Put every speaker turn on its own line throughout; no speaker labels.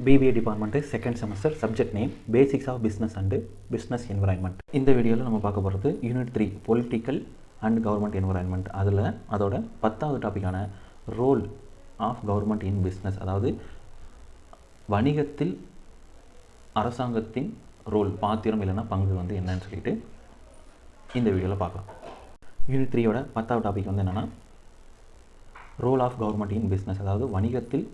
BBA department second semester subject name basics of business and business environment. இந்த வீடியோவில் நம்ம பார்க்க போகிறது unit 3 political and government environment. அதோட 10வது டாப்பிக்கான role of government in business, அதாவது வணிகத்தில் அரசாங்கத்தின் ரோல், பாத்திரம் இல்லைன்னா பங்கு வந்து என்னன்னு சொல்லிட்டு இந்த வீடியோவில் பார்க்கலாம். யூனிட் 3யோட 10வது டாபிக் வந்து என்னென்னா role of government in business, அதாவது வணிகத்தில்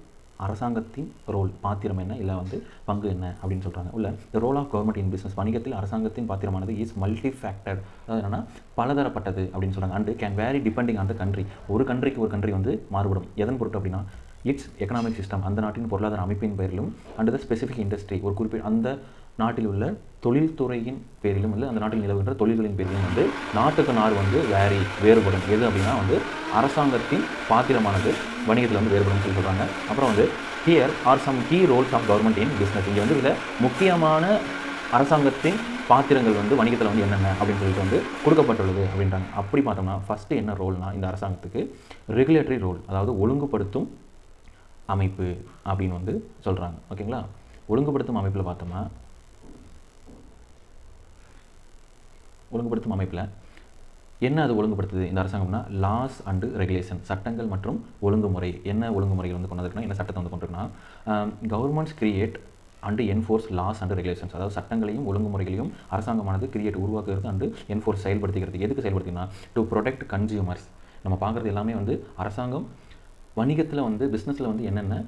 அரசாங்கத்தின் ரோல், பாத்திரம் என்ன இல்லை வந்து பங்கு என்ன அப்படின்னு சொல்கிறாங்க. உள்ள the role of government in business, வணிகத்தில் அரசாங்கத்தின் பாத்திரமானது இஸ் மல்டி ஃபேக்டர், அதாவது என்னென்னா பலதரப்பட்டது அப்படின்னு சொல்கிறாங்க. And can vary depending on the country, ஒரு கண்ட்ரி வந்து மாறுபடும். எதன் பொருட்டு அப்படின்னா இட்ஸ் எக்கனாமிக் சிஸ்டம், அந்த நாட்டின் பொருளாதார அமைப்பின் பெயரிலும், அண்ட் த ஸ்பெசிஃபிக் இண்டஸ்ட்ரி, ஒரு குறிப்பிட்ட அந்த நாட்டில் உள்ள தொழில்துறையின் பேரிலும் இல்லை அந்த நாட்டில் நிலவுகின்ற தொழில்களின் பேரிலும் வந்து நாட்டுக்கு நாடு வந்து வேறுபடும். எது அப்படின்னா வந்து அரசாங்கத்தின் பாத்திரமானது வணிகத்தில் வந்து வேறுபடும் சொல்லி சொல்கிறாங்க. அப்புறம் வந்து here are some key roles of government in business, இங்கே வந்து இதில் முக்கியமான அரசாங்கத்தின் பாத்திரங்கள் வந்து வணிகத்தில் வந்து என்னென்ன அப்படின்னு சொல்லிட்டு வந்து கொடுக்கப்பட்டுள்ளது அப்படின்றாங்க. அப்படி பார்த்தோம்னா ஃபஸ்ட்டு என்ன ரோல்னா இந்த அரசாங்கத்துக்கு ரெகுலேட்டரி ரோல், அதாவது ஒழுங்குபடுத்தும் அமைப்பு அப்படின்னு வந்து சொல்கிறாங்க. ஓகேங்களா, ஒழுங்குபடுத்தும் அமைப்பில் பார்த்தோம்னா ஒழுங்குபடுத்தும் அமைப்பில் என்ன அது ஒழுங்குபடுத்துது இந்த அரசாங்கம்னா லாஸ் அண்டு ரெகுலேஷன், சட்டங்கள் மற்றும் ஒழுங்குமுறை. என்ன ஒழுங்குமுறைகள் வந்து கொண்டு வந்திருக்குன்னா என்ன சட்டத்தை வந்து கொண்டிருக்குன்னா governments create and enforce laws and regulations, அதாவது சட்டங்களையும் ஒழுங்குமுறைகளையும் அரசாங்கமானது கிரியேட் உருவாக்குறது அண்டு என்ஃபோர்ஸ் செயல்படுத்திக்கிறது. எதுக்கு செயல்படுத்தினா டு ப்ரொடெக்ட் கன்சியூமர்ஸ். நம்ம பார்க்குறது எல்லாமே வந்து அரசாங்கம் வணிகத்தில் வந்து பிஸ்னஸில் வந்து என்னென்ன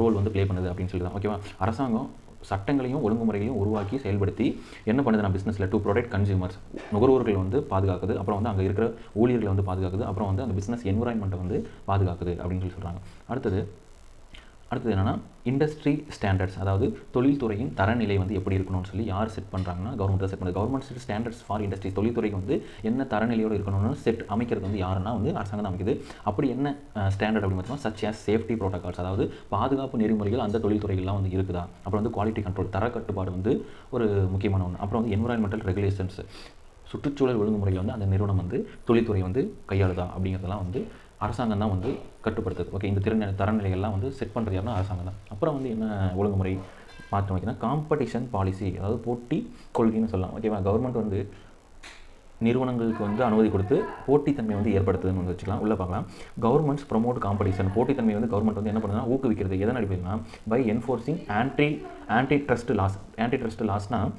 ரோல் வந்து ப்ளே பண்ணுது அப்படின்னு சொல்லி தான். ஓகேவா, அரசாங்கம் சட்டங்களையும் ஒழுங்குமுறைகளையும் உருவாக்கி செயல்படுத்தி என்ன பண்ணுது நான் பிஸ்னஸில் டு ப்ரொடெக்ட் கன்சியூமர்ஸ், நுகர்வோர்கள் வந்து பாதுகாக்குது, அப்புறம் வந்து அங்கே இருக்கிற ஊழியர்களை வந்து பாதுகாக்குது, அப்புறம் வந்து அந்த பிஸ்னஸ் என்விரான்மெண்ட்டை வந்து பாதுகாக்குது அப்படின்னு சொல்லி சொல்கிறாங்க. அடுத்தது என்னென்னா இண்டஸ்ட்ரி ஸ்டாண்டர்ட்ஸ், அதாவது தொழில்துறையின் தரநிலை வந்து எப்படி இருக்கணும்னு சொல்லி யார் செட் பண்ணுறாங்கன்னா கவர்மெண்ட் செட் பண்ணுது. Government set standards for industry, தொழில்துறைக்கு வந்து என்ன தரநிலையோடு இருக்கணும்னு செட் அமைக்கிறது வந்து யாருன்னா வந்து அரசாங்கம் தான் அமைக்குது. அப்படி என்ன ஸ்டாண்டர்ட் அப்படின்னு பார்த்தோம்னா சச் ஆஸ் சேஃப்டி ப்ரோட்டோகால்ஸ், அதாவது பாதுகாப்பு நெறிமுறைகள் அந்த தொழில்துறைகள்லாம் வந்து இருக்குதா. அப்புறம் வந்து குவாலிட்டி கண்ட்ரோல், தர கட்டுப்பாடு வந்து ஒரு முக்கியமான ஒன்று. அப்புறம் வந்து என்விரான்மெண்டல் ரெகுலேஷன்ஸ், சுற்றுச்சூழல் ஒழுங்குமுறையில் வந்து அந்த நிறுவனம் வந்து தொழில்துறை வந்து கையாளுதா அப்படிங்கிறதெல்லாம் வந்து அரசாங்கம் தான் வந்து கட்டுப்படுத்துது. ஓகே, இந்த தரநிலைகள்லாம் வந்து செட் பண்ணுறது யாருன்னா அரசாங்கம் தான். அப்புறம் வந்து என்ன ஒழுங்குமுறை மாற்றம் வைக்கணும், காம்படிஷன் பாலிசி, அதாவது போட்டி கொள்கைன்னு சொல்லலாம். ஓகேவா, கவர்மெண்ட் வந்து நிறுவனங்களுக்கு வந்து அனுமதி கொடுத்து போட்டித்தன்மை வந்து ஏற்படுத்துதுன்னு வந்து வச்சுக்கலாம். உள்ள பார்க்கலாம், கவர்மெண்ட்ஸ் ப்ரொமோட் காம்படிஷன், போட்டித்தன்மை வந்து கவர்மெண்ட் வந்து என்ன பண்ணுதுன்னா ஊக்குவிக்கிறது. எதன் அடிப்படையில்னா பை என்ஃபோர்சிங் ஆன்டி ட்ரஸ்ட் லாஸ்னால்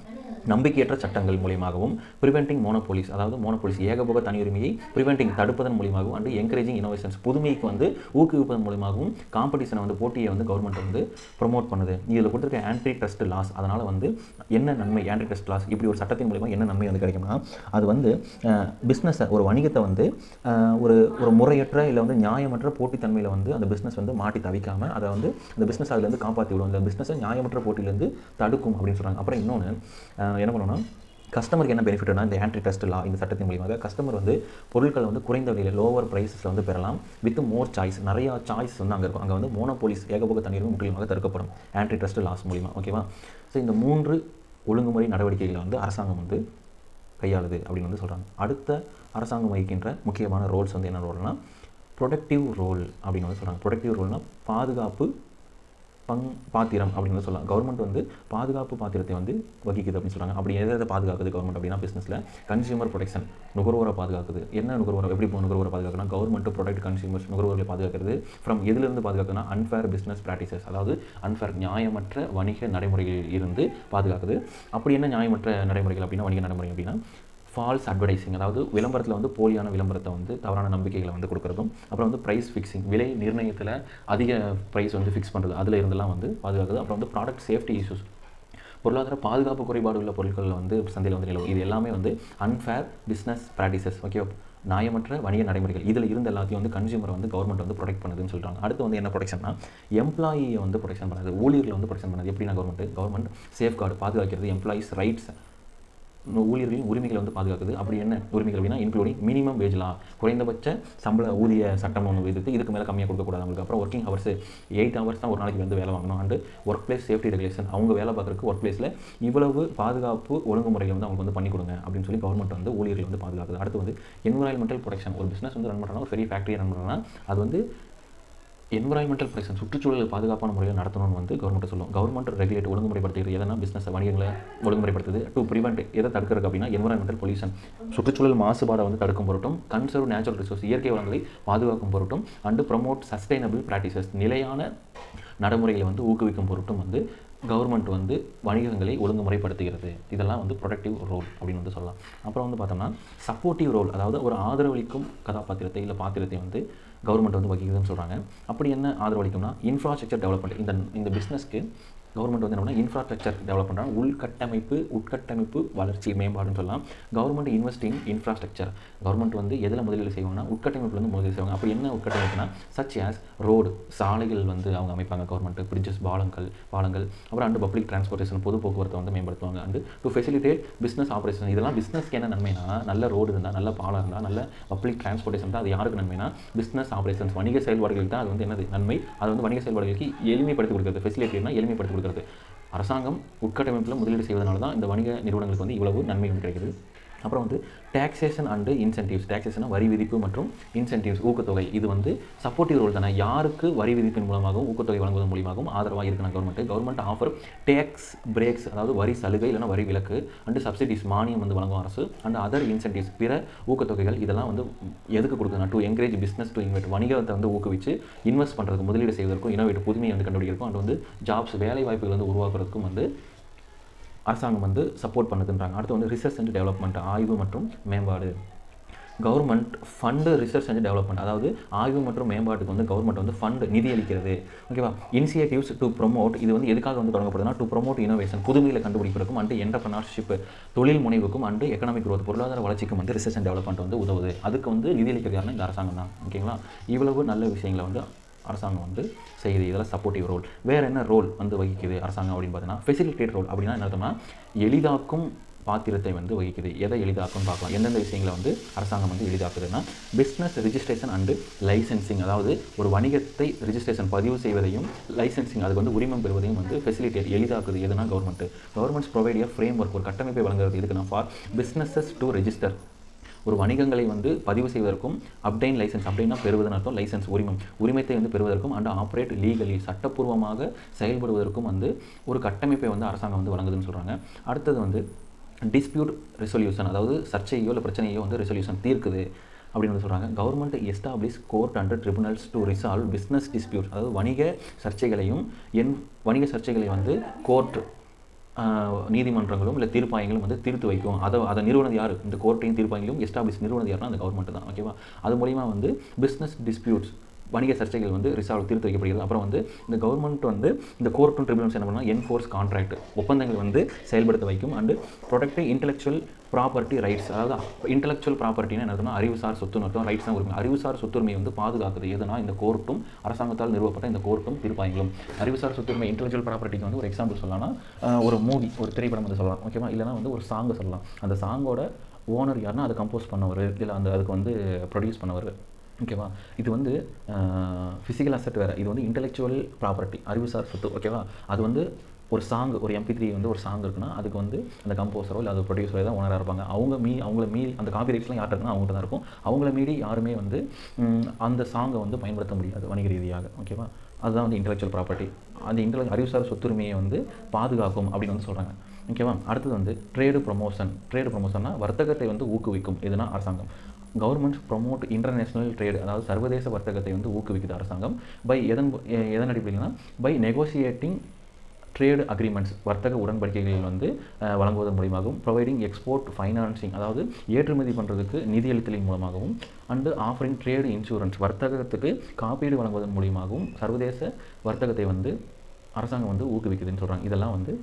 நம்பிக்கையற்ற சட்டங்கள் மூலியமாகவும், ப்ரிவென்டிங் மோனோபோலிஸ், அதாவது மோனோபோலிஸ் ஏகபோக தனியுரிமையை ப்ரிவென்டிங் தடுப்பதன் மூலியமாகவும், அண்டு என்கரேஜிங் இனோவேஷன்ஸ் புதுமைக்கு வந்து ஊக்குவிப்பதன் மூலியமாகவும் காம்படிஷனை வந்து போட்டியை வந்து கவர்மெண்ட் வந்து ப்ரொமோட் பண்ணுது. இதில் கொடுத்துருக்க ஆன்டி ட்ரஸ்ட் லாஸ், அதனால் வந்து என்ன நன்மை, ஆன்டி ட்ரஸ்ட் லாஸ் இப்படி ஒரு சட்டத்தின் மூலியமாக என்ன நன்மை வந்து கிடைக்கும்னா அது வந்து பிஸ்னஸை, ஒரு வணிகத்தை வந்து ஒரு முறையற்ற இல்லை வந்து நியாயமற்ற போட்டித்தன்மையில் வந்து அந்த பிஸ்னஸ் வந்து மாட்டி தவிக்காமல் அதை வந்து அந்த பிஸ்னஸ் அதுலேருந்து காப்பாற்றி விடும், அந்த பிஸ்னஸை நியாயமற்ற போட்டியிலேருந்து தடுக்கும் அப்படின்னு சொல்கிறாங்க. அப்புறம் இன்னொன்று என்ன பண்ணணும்னா கஸ்டமருக்கு என்ன பெனிஃபிட்னா இந்த ஆன்டி ட்ரஸ்ட் லா, இந்த சட்டத்தின் மூலியமாக கஸ்டமர் வந்து பொருட்கள் வந்து குறைந்த விலையில் லோவர் ப்ரைஸஸில் வந்து பெறலாம், வித் மோர் சாய்ஸ், நிறையா சாய்ஸ் வந்து அங்கே இருக்கும். அங்கே வந்து மோனோபோலிஸ் ஏகபோக தண்ணீரும் முற்றிலுமாக தடுக்கப்படும் ஆன்டி ட்ரஸ்ட் லாஸ் மூலிமா. ஓகேவா, ஸோ இந்த 3 ஒழுங்குமுறை நடவடிக்கைகளை வந்து அரசாங்கம் வந்து கையாளுது அப்படின்னு வந்து சொல்கிறாங்க. அடுத்த அரசாங்கம் வகிக்கின்ற முக்கியமான ரோல்ஸ் வந்து என்ன ரோல்னா ப்ரொடக்டிவ் ரோல் அப்படின்னு வந்து சொல்கிறாங்க. ப்ரொடக்டிவ் ரோல்னால் பாதுகாப்பு பாத்திரம் அப்படின்னு சொல்லலாம். கவர்மெண்ட் வந்து பாதுகாப்பு பாத்திரத்தை வந்து வகிக்குது அப்படின்னு சொல்கிறாங்க. அப்படி எதை பாதுகாக்குது கவர்மெண்ட் அப்படின்னா பிஸ்னஸில் கன்சியூமர் ப்ரொடெக்ஷன், நுகர்வோரை பாதுகாக்குது. என்ன நுகர்வோரை எப்படி நுகர்வோரை பாதுகாக்குன்னா கவர்மெண்ட் ப்ரொடெக்ட் கன்சியூமர்ஸ், நுகர்வோர்களை பாதுகாக்கிறது ஃப்ரம் எதிலிருந்து பாதுகாக்குதுன்னா அன்ஃபேர் பிஸ்னஸ் ப்ராக்டிசஸ், அதாவது அன்ஃபேர் நியாயமற்ற வணிக நடைமுறைகளில் இருந்து பாதுகாக்குது. அப்படி என்ன நியாயமற்ற நடைமுறைகள் அப்படின்னா வணிக நடைமுறை அப்படின்னா ஃபால்ஸ் அட்வர்டைசிங், அதாவது விளம்பரத்தில் வந்து போலியான விளம்பரத்தை வந்து தவறான நம்பிக்கைகளை வந்து கொடுக்குறதும், அப்புறம் வந்து ப்ரைஸ் ஃபிக்ஸிங், விலை நிர்ணயத்தில் அதிக ப்ரைஸ் வந்து ஃபிக்ஸ் பண்ணுறது, அதில் இருந்தெல்லாம் வந்து பாதுகாக்குது. அப்புறம் வந்து ப்ராடக்ட் சேஃப்டி இஷ்யூஸ், பொருளாதார பாதுகாப்பு குறைபாடு உள்ள பொருட்களில் வந்து சந்தையில் வந்து நிலவும், இது எல்லாமே வந்து அன்ஃபேர் பிஸ்னஸ் ப்ராக்டிசஸ். ஓகே, நியாயமற்ற வணிக நடைமுறைகள், இதில் இருந்த எல்லாத்தையும் வந்து கன்சியூமரை வந்து கவர்மெண்ட் வந்து ப்ரொடெக்ட் பண்ணுதுன்னு சொல்கிறாங்க. அடுத்து வந்து என்ன ப்ரொடெக்ஷன்னா எம்ப்ளாயியை வந்து ப்ரொடெக்ஷன் பண்ணுது, ஊழியர்களை வந்து ப்ரொடெக்ஷன் பண்ணுது. எப்படின்னா கவர்மெண்ட் சேஃப்கார்டு பாதுகாக்கிறது, எம்ப்ளாயிஸ் ரைட்ஸ், ஊழியர்களின் உரிமைகளை வந்து பாதுகாக்குது. அப்படி என்ன உரிமைகள் அப்படின்னா இன்க்ளூடிங் மினிமம் வேஜ் லா, குறைந்தபட்ச சம்பள ஊதிய சட்டம் ஒன்று விதித்து இதுக்கு மேலே கம்மியாக கொடுக்கக்கூடாது அவங்களுக்கு. அப்புறம் ஒர்க்கிங் ஹவர்ஸ் 8 ஹவர்ஸ் தான் ஒரு நாளைக்கு வந்து வேலை வாங்கணும். And work place safety regulation, அவங்க வேலை பார்க்குறதுக்கு ஒர்க் பிளேஸில் இவ்வளவு பாதுகாப்பு ஒழுங்குமுறைகளை வந்து அவங்களுக்கு வந்து பண்ணி கொடுங்க அப்படின்னு சொல்லி கவர்மெண்ட் வந்து ஊழியர்களை வந்து பாதுகாக்குது. அடுத்து வந்து என்விரான்மெண்டல் ப்ரொடெக்ஷன், ஒரு பிஸ்னஸ் வந்து ரன் பண்ணுறாங்கன்னா ஒரு பெரிய ஃபேக்ட்ரியை ரன் பண்ணுறாங்கன்னா அது வந்து என்விரான்மெண்டல் ப்ரொடெக்ஷன் சுற்றுச்சூழல் பாதுகாப்பான முறையில் நடத்தணும்னு வந்து கவர்மெண்ட் சொல்லும். கவர்மெண்ட் ரெகுலேட் ஒழுங்குமுறைப்படுத்துகிறது எதனா பிஸ்னஸ் வணிகங்களை ஒழுங்குமுறைப்படுத்துது. டு ப்ரிவெண்ட் எதை தடுக்கிறதுக்கு அப்படின்னா என்விரான்மெண்டல் பொல்யூஷன் சுற்றுச்சூழல் மாசுபாடை வந்து தடுக்கும் பொருட்டும், கன்சர்வ் நேச்சுரல் ரிசோர்ஸ் இயற்கை வளங்களை பாதுகாக்கும் பொருட்டும், அண்டு ப்ரமோட் சஸ்டைனபிள் ப்ராக்டிசஸ் நிலையான நடைமுறைகளை வந்து ஊக்குவிக்கும் பொருட்டும் வந்து கவர்மெண்ட் வந்து வணிகங்களை ஒழுங்குமுறைப்படுத்துகிறது. இதெல்லாம் வந்து ப்ரொடக்டிவ் ரோல் அப்படின்னு வந்து சொல்லலாம். அப்புறம் வந்து பார்த்தோம்னா சப்போர்ட்டிவ் ரோல், அதாவது ஒரு ஆதரவளிக்கும் கதாபாத்திரத்தை இல்லை பாத்திரத்தை வந்து கவர்மெண்ட் வந்து வகிக்குதுன்னு சொல்கிறாங்க. அப்படி என்ன ஆதரவளிக்கும்னா இன்ஃப்ராஸ்ட்ரக்சர் டெவலப்மெண்ட். இந்த பிஸ்னஸ்க்கு கவர்மெண்ட் வந்து என்ன இன்ஃப்ராஸ்ட்ரக்சர் டெவலப் பண்ணுறாங்க. உட்கட்டமைப்பு வளர்ச்சி மேம்பாடுன்னு சொல்லலாம். Government investing infrastructure. கவர்மெண்ட் வந்து எதில் முதலீடு செய்வாங்கன்னா உட்கட்டமைப்பில் வந்து முதலீடு செய்வாங்க. அப்படி என்ன உட்கட்டமைப்புனா சச் ஆஸ் ரோடு, சாலைகள் வந்து அவங்க அமைப்பாங்க. கவர்மெண்ட் பிரிட்ஜஸ், பாலங்கள் அப்புறம் அண்டு பப்ளிக் டிரான்ஸ்போர்ட்டேஷன், பொது போக்குவரத்தை வந்து மேம்படுத்துவாங்க. And to facilitate business operation. இதெல்லாம் பிஸ்னஸ்க்கு என்ன நன்மைனா நல்ல ரோடு இருந்தால், நல்ல பாலம் இருந்தால், நல்ல பப்ளிக் டிரான்ஸ்போர்ட்டேஷன் தான். அது யாருக்கு நன்மைனா பிஸ்னஸ் ஆப்ரேஷன்ஸ் வணிக செயல்பாடுகளுக்கு தான் அது வந்து என்னது நன்மை. அது வந்து வணிக செயல்பாடுகளுக்கு எளிமைப்படுத்தி கொடுக்குறது. ஃபெசிலிட்டேட்னா எளிமைப்படுத்தி கொடுக்குறது. அரசாங்கம் உட்கட்டமைப்பில் முதலீடு செய்வதனால தான் இந்த வணிக நிறுவனங்களுக்கு வந்து இவ்வளவு நன்மை வந்து கிடைக்குது. அப்புறம் வந்து டாக்ஸேஷன் அண்டு இன்சென்டிவ்ஸ். டாக்ஸேஷனா வரி விதிப்பு மற்றும் இன்சென்டிவ்ஸ் ஊக்கத்தொகை. இது வந்து சப்போர்ட்டிவ் ரோல் தானே. யாருக்கு வரி விதிப்பின் மூலமாகவும் ஊக்கத்தொகை வழங்குவதன் மூலமாகவும் ஆதரவாக இருக்கணும் கவர்மெண்ட் ஆஃபர் டேக்ஸ் பிரேக்ஸ், அதாவது வரி சலுகை இல்லைனா வரி விலக்கு, அண்டு சப்சிடிஸ் மானியம் வந்து வழங்கும் அரசு, அண்ட் அதர் இன்சென்டிவ்ஸ் பிற ஊக்கத்தொகைகள். இதெல்லாம் வந்து எதுக்கு கொடுக்குதுன்னா to encourage business to invest, வணிகத்தை வந்து ஊக்குவிச்சு இன்வெஸ்ட் பண்ணுறதுக்கு, முதலீடு செய்வதற்கும், இனோவேட்டிவ் புதுமையை வந்து கண்டுபிடிக்கிறதுக்கும், அண்ட் வந்து ஜாப்ஸ் வேலை வாய்ப்புகள் வந்து உருவாக்குறதுக்கும் வந்து அரசாங்கம் வந்து சப்போர்ட் பண்ணுதுன்றாங்க. அடுத்து வந்து ரிசர்ச் அண்ட் டெவலப்மெண்ட், ஆய்வு மற்றும் மேம்பாடு. Government fund research and development, அதாவது ஆய்வு மற்றும் மேம்பாட்டுக்கு வந்து கவர்மெண்ட் வந்து ஃபண்டு நிதி அளிக்கிறது. ஓகேவா. இனிஷியேட்டிவ்ஸ் டு ப்ரொமோட், இது வந்து எதுக்காக வந்து தொடங்கப்படுதுன்னா டு ப்ரொமோட் இனோவேஷன், புதுமைகளை கண்டுபிடிப்பதற்கும், அண்டு என்டர்பிரனர்ஷிப் தொழில் முனைவுக்கும், அண்டு எக்கனாமிக் growth பொருளாதார வளர்ச்சிக்கும் வந்து ரிசர்ச் அண்ட் டெவலப்மெண்ட் வந்து உதவுது. அதுக்கு வந்து நிதி அளிக்கிறது யாருன்னா இந்த அரசாங்கம் தான். ஓகேங்களா. இவ்வளவு நல்ல விஷயங்களை வந்து அரசாங்கம் வந்து செய்யுது. இதெல்லாம் சப்போர்ட்டிவ் ரோல். வேறு என்ன ரோல் வந்து வகிக்குது அரசாங்கம் அப்படின்னு பார்த்தீங்கன்னா ஃபெசிலிட்டேட் ரோல். அப்படின்னா என்ன அர்த்தம்னா எளிதாக்கும் பாத்திரத்தை வந்து வகிக்குது. எதை எளிதாக்கும்னு பார்க்கலாம். எந்தெந்த விஷயங்களை வந்து அரசாங்கம் வந்து எளிதாக்குதுன்னா பிஸ்னஸ் ரிஜிஸ்ட்ரேஷன் அண்டு லைசன்சிங், அதாவது ஒரு வணிகத்தை ரிஜிஸ்ட்ரேஷன் பதிவு செய்வதையும் லைசன்சிங் அதுக்கு வந்து உரிமம் பெறுவதையும் வந்து ஃபெசிலிட்டேட் எளிதாக்குது. எதுனா கவர்மெண்ட்ஸ் ப்ரொவைட் எ ஃப்ரேம் ஒர்க், ஒரு கட்டமைப்பை வழங்குறது. இதுக்குன்னா ஃபார் பிஸ்னஸஸ் டு ரெஜிஸ்டர், ஒரு வணிகங்களை வந்து பதிவு செய்வதற்கும், அப்டைன் லைசன்ஸ், அப்படின்னா பெறுவதன் அர்த்தம் லைசன்ஸ் உரிமத்தை வந்து பெறுவதற்கும், அண்ட் ஆப்ரேட் லீகலி சட்டப்பூர்வமாக செயல்படுவதற்கும் வந்து ஒரு கட்டமைப்பை வந்து அரசாங்கம் வந்து வழங்குதுன்னு சொல்கிறாங்க. அடுத்தது வந்து டிஸ்பியூட் ரெசொல்யூஷன், அதாவது சர்ச்சையோ இல்லை பிரச்சனையோ வந்து ரெசொல்யூஷன் தீர்க்குது அப்படின்னு வந்து சொல்கிறாங்க. Government establish court and tribunals to resolve business dispute, அதாவது வணிக சர்ச்சைகளை வந்து கோர்ட் நீதிமன்றங்களும் இல்லை தீர்ப்பாயங்களும் வந்து தீர்த்து வைக்கும். அதை நிறுவனது யார்? இந்த கோர்ட்டையும் தீர்ப்பாயங்களும் எஸ்டாப்ளிஷ் நிறுவனது யாருன்னா அந்த கவர்மெண்ட் தான். ஓகேவா. அது மூலிமா வந்து பிஸ்னஸ் டிஸ்பியூட்ஸ் வணிக சர்ச்சைகள் வந்து தீர்த்து வைக்கப்படுகிறது. அப்புறம் வந்து இந்த கவர்மெண்ட் வந்து இந்த கோர்ட்டும் ட்ரிபியூனல்ஸ் என்ன பண்ணால் என்ஃபோர்ஸ் கான்ட்ராக்ட் ஒப்பந்தங்கள் வந்து செயல்படுத்த வைக்கும். And protect intellectual property rights, அதாவது இன்டெலெக்சுவல் ப்ராப்பர்ட்டின்னு என்ன அறிவுசார் சொத்துன்னு அர்த்தம். ரைட்ஸ் தான் உரிமை. அறிவுசார் சொத்துரிமையை வந்து பாதுகாக்குது. எதுனா இந்த கோர்ட்டும் அரசாங்கத்தால் நிறுவப்பட்ட இந்த கோர்ட்டும் தீர்ப்பாயங்களும். அறிவுசார் சொத்துரிமை இன்டெலெக்சுவல் ப்ராப்பர்ட்டிக்கு வந்து ஒரு எக்ஸாம்பிள் சொல்லலாம்னா ஒரு மூவி, ஒரு திரைப்படம் வந்து சொல்லலாம். ஓகேவா. இல்லைனா வந்து ஒரு சாங்கை சொல்லலாம். அந்த சாங்கோட ஓனர் யாருன்னா அதை கம்போஸ் பண்ணவர் இல்லை அதுக்கு வந்து ப்ரொடியூஸ் பண்ணவர். ஓகேவா. இது வந்து ஃபிசிக்கல் அசெட் வேறு, இது வந்து இன்டெலெக்சுவல் ப்ராப்பர்ட்டி அறிவுசார் சொத்து. ஓகேவா. அது வந்து ஒரு சாங், ஒரு MP3 வந்து ஒரு சாங் இருக்குன்னா அதுக்கு வந்து அந்த கம்போஸரோ இல்லை அது ப்ரொடியூசரோ தான் ஓனராக இருப்பாங்க. அவங்கள மீறி அந்த காப்பிரைட்ஸ்லாம் யார்கிட்ட இருக்குன்னா அவங்கள்ட்ட தான் இருக்கும். அவங்கள மீறி யாருமே வந்து அந்த சாங்கை வந்து பயன்படுத்த முடியாது வணிக ரீதியாக. ஓகேவா. அதுதான் வந்து இன்டெலெக்சுவல் ப்ராப்பர்ட்டி. அந்த அறிவுசார் சொத்துரிமையை வந்து பாதுகாக்கும் அப்படின்னு வந்து சொல்கிறாங்க. ஓகேவா. அடுத்தது வந்து ட்ரேடு ப்ரொமோஷன்னா வர்த்தகத்தை வந்து ஊக்குவிக்கும். எதுனா அரசாங்கம். கவர்மெண்ட் ப்ரொமோட் இன்டர்நேஷ்னல் ட்ரேடு, அதாவது சர்வதேச வர்த்தகத்தை வந்து ஊக்குவிக்குது அரசாங்கம். பை எதன் அடிப்படையில்னா பை நெகோசியேட்டிங் ட்ரேடு அக்ரிமெண்ட்ஸ், வர்த்தக உடன்படிக்கைகள் வந்து வழங்குவதன் மூலியமாகவும், ப்ரொவைடிங் எக்ஸ்போர்ட் ஃபைனான்சிங், அதாவது ஏற்றுமதி பண்ணுறதுக்கு நிதியளித்தலின் மூலமாகவும், அண்டு ஆஃபரிங் ட்ரேடு இன்சூரன்ஸ், வர்த்தகத்துக்கு காப்பீடு வழங்குவதன் மூலியமாகவும் சர்வதேச வர்த்தகத்தை வந்து அரசாங்கம் வந்து ஊக்குவிக்குதுன்னு சொல்கிறாங்க. இதெல்லாம் வந்து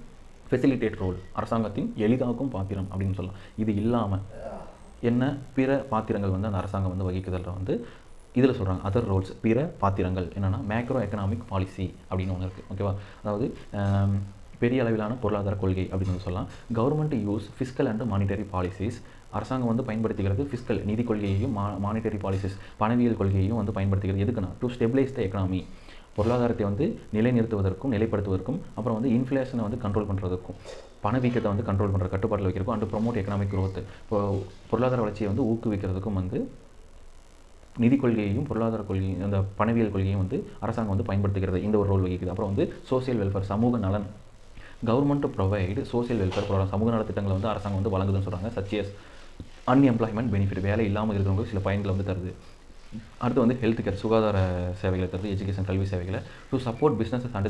ஃபெசிலிட்டேட் ரோல், அரசாங்கத்தின் எளிதாக்கும் பாத்திரம் அப்படின்னு சொல்லலாம். இது இல்லாமல் என்ன பிற பாத்திரங்கள் வந்து அந்த அரசாங்கம் வந்து வகிக்குதல்ல வந்து இதில் சொல்கிறாங்க அதர் ரோல்ஸ். பிற பாத்திரங்கள் என்னென்னா மேக்ரோ எக்கனாமிக் பாலிசி அப்படின்னு ஒன்று இருக்குது. ஓகேவா. அதாவது பெரிய அளவிலான பொருளாதார கொள்கை அப்படின்னு வந்து சொல்லலாம். Government use fiscal and monetary policies, அரசாங்கம் வந்து பயன்படுத்துகிறது ஃபிஸ்கல் நிதி கொள்கையையும் மானிட்டரி பாலிசிஸ் பணவியல் கொள்கையையும் வந்து பயன்படுத்துகிறது. எதுக்குன்னா டு ஸ்டெபிலைஸ் த எக்கனாமி, பொருளாதாரத்தை வந்து நிலைநிறுத்துவதற்கும் நிலைப்படுத்துவதற்கும், அப்புறம் வந்து இன்ஃப்ளேஷனை வந்து கண்ட்ரோல் பண்ணுறதுக்கும், பணவீக்கத்தை வந்து கண்ட்ரோல் பண்ணுற கட்டுப்பாட்டில் வைக்கிறதுக்கும், அண்ட் ப்ரொமோட் எக்கனாமிக் growth, பொருளாதார வளர்ச்சியை வந்து ஊக்குவிக்கிறதுக்கும் வந்து நிதி கொள்கையையும் பொருளாதார கொள்கையும் அந்த பணவியல் கொள்கையும் வந்து அரசாங்கம் வந்து பயன்படுத்துகிறது. இந்த ஒரு ரோல் வகிக்குது. அப்புறம் வந்து சோசியல் வெல்ஃபேர், சமூக நலன். Government provide social welfare program, சமூக நலத்திட்டங்களை வந்து அரசாங்கம் வந்து வழங்குதுன்னு சொல்கிறாங்க. சச் அன்எம்ப்ளாய்மெண்ட் பெனிஃபிட், வேலை இல்லாமல் இருக்கிறவங்களுக்கு சில பயன்களை வந்து தருது. அடுத்து வந்து ஹெல்த் கேர், சுகாதார சேவைகளை தருது. எஜுகேஷன், கல்வி சேவைகளை. To support businesses and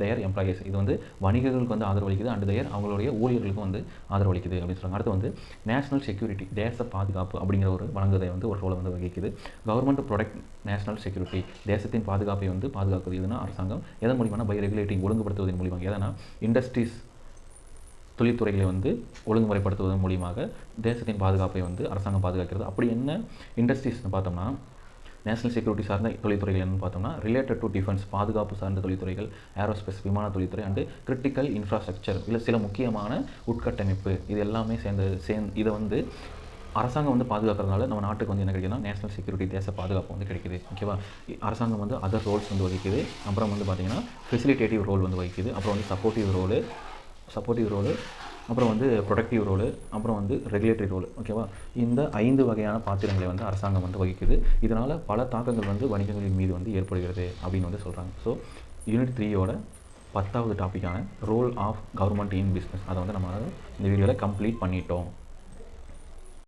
their employees, இது வந்து வணிகர்களுக்கு வந்து ஆதரவளிக்குது அண்ட் தயர் அவங்களுடைய ஊழியர்களுக்கும் வந்து ஆதரவளிக்குது அப்படின்னு சொல்கிறாங்க. அடுத்து வந்து நேஷனல் செக்யூரிட்டி, தேச பாதுகாப்பு அப்படிங்கிற ஒரு வழங்குதை வந்து ஒரு ரோலை வந்து வகிக்குது. கவர்மெண்ட் ப்ரொடெக்ட் நேஷனல் செக்யூரிட்டி, தேசத்தின் பாதுகாப்பை வந்து பாதுகாக்குது. எதுனா அரசாங்கம் எதன் மூலியமான பை ரெகுலேட்டிங், ஒழுங்குபடுத்துவதன் மூலியமாக. எதனா இண்டஸ்ட்ரீஸ், தொழில்துறைகளை வந்து ஒழுங்குமுறைப்படுத்துவதன் மூலியமாக தேசத்தின் பாதுகாப்பை வந்து அரசாங்கம் பாதுகாக்கிறது. அப்படி என்ன இண்டஸ்ட்ரீஸ்னு பார்த்தோம்னா, நேஷனல் செக்யூரிட்டி சார்ந்த தொழில்துறைகள் என்னன்னு பார்த்தோம்னா, ரிலேட்டட் டு டிஃபென்ஸ், பாதுகாப்பு சார்ந்த தொழில்துறைகள், ஏரோஸ்பேஸ், விமான தொழில்துறை அண்டு கிரிட்டிக்கல் இன்ஃப்ராஸ்ட்ரக்சர், இல்லை சில முக்கியமான உட்கட்டமைப்பு, இது எல்லாமே இதை வந்து அரசாங்கம் வந்து பாதுகாக்கிறதுனால நம்ம நாட்டுக்கு வந்து என்ன கிடைக்குதுன்னா நேஷனல் செக்யூரிட்டி, தேச பாதுகாப்பு வந்து கிடைக்குது. ஓகேவா? அரசாங்கம் வந்து அதர் ரோல்ஸ் வந்து வகிக்குது. அப்புறம் வந்து பார்த்திங்கன்னா ஃபெசிலிட்டேட்டிவ் ரோல் வந்து வகிக்குது. அப்புறம் வந்து சப்போர்ட்டிவ் ரோலு, அப்புறம் வந்து ப்ரொடக்டிவ் ரோலு, அப்புறம் வந்து ரெகுலேட்டரி ரோலு. ஓகேவா? இந்த 5 வகையான பாத்திரங்களை வந்து அரசாங்கம் வந்து வகிக்குது. இதனால் பல தாக்கங்கள் வந்து வணிகங்களின் மீது வந்து ஏற்படுகிறது அப்படின்னு வந்து சொல்கிறாங்க. ஸோ யூனிட் 3யோட 10வது டாப்பிக்கான role of government in business, அதை வந்து நம்ம இந்த வீடியோவில் கம்ப்ளீட் பண்ணிட்டோம்.